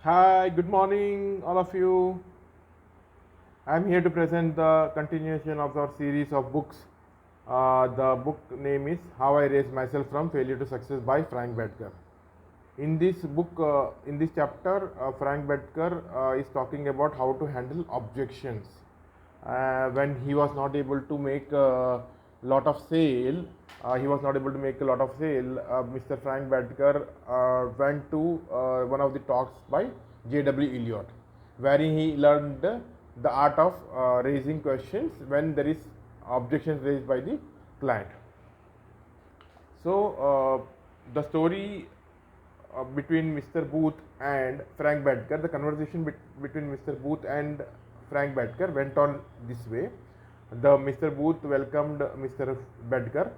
Hi, good morning, all of you. I'm here to present the continuation of our series of books. The book name is How I Raised Myself from Failure to Success by Frank Bettgar. In this book, in this chapter, Frank Bettgar is talking about how to handle objections. When he was not able to make a lot of sale, Mr. Frank Bettgar went to one of the talks by J.W. Eliot, wherein he learned the art of raising questions when there is objections raised by the client. So the story between Mr. Booth and Frank Bettgar, the conversation between Mr. Booth and Frank Bettgar went on this way. The Mr. Booth welcomed Mr. Bettgar.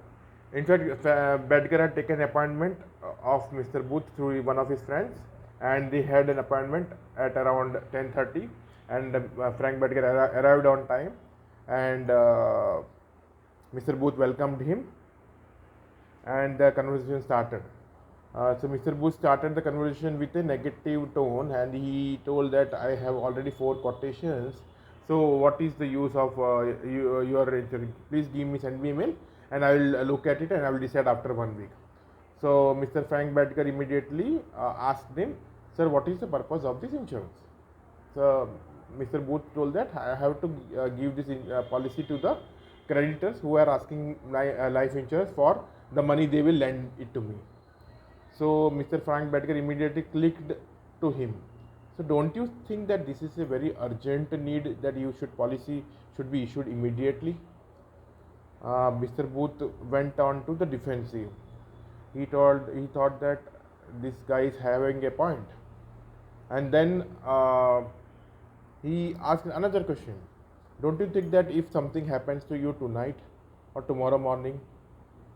In fact, Bettgar had taken appointment of Mr. Booth through one of his friends, and they had an appointment at around 10:30. And Frank Bettgar arrived on time, and Mr. Booth welcomed him, and the conversation started. So Mr. Booth started the conversation with a negative tone, and he told that I have already 4 quotations. So what is the use of your entering? Please send me email, and I will look at it and I will decide after 1 week. So Mr. Frank Bettgar immediately asked him, sir, what is the purpose of this insurance? So Mr. Booth told that I have to give this policy to the creditors who are asking life insurance for the money they will lend it to me. So Mr. Frank Bettgar immediately clicked to him. So don't you think that this is a very urgent need that policy should be issued immediately? Mr. Booth went on to the defensive. He thought that this guy is having a point, and then he asked another question. Don't you think that if something happens to you tonight or tomorrow morning,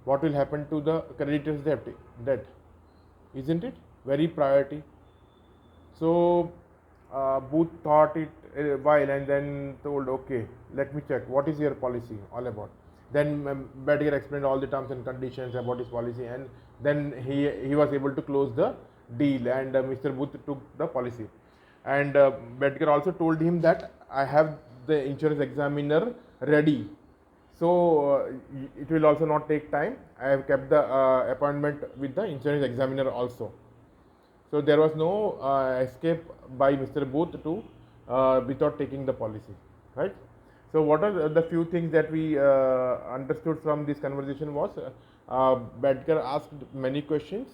what will happen to the creditor's debt? Isn't it very priority? So Booth thought it a while and then told, okay, let me check, what is your policy all about? Then Bettgar explained all the terms and conditions about his policy, and then he was able to close the deal, and Mr. Booth took the policy. And Bettgar also told him that I have the insurance examiner ready, so it will also not take time. I have kept the appointment with the insurance examiner also. So there was no escape by Mr. Booth to without taking the policy, right? So what are the few things that we understood from this conversation was Bettgar asked many questions.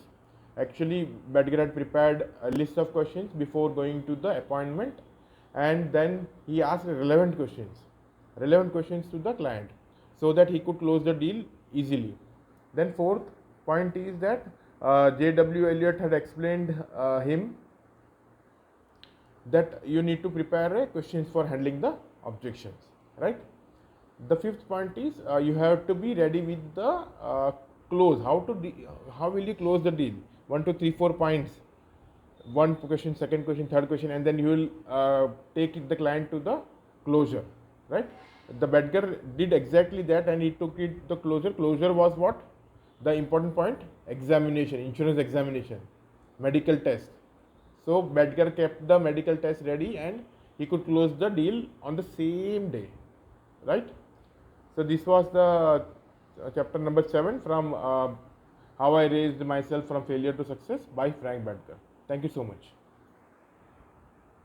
Actually, Bettgar had prepared a list of questions before going to the appointment, and then he asked relevant questions to the client, so that he could close the deal easily. Then fourth point is that J.W. Eliot had explained him that you need to prepare questions for handling the objections, right? The fifth point is you have to be ready with the close. How will you close the deal? 1, 2, 3, 4 points. One question, second question, third question, and then you will take the client to the closure, right? The Bettgar did exactly that, and he took it to closure. Closure was what? The important point: examination, insurance examination, medical test. So Bettgar kept the medical test ready, and he could close the deal on the same day, right? So this was the chapter number 7 from How I Raised Myself from Failure to Success by Frank Bettgar. Thank you so much.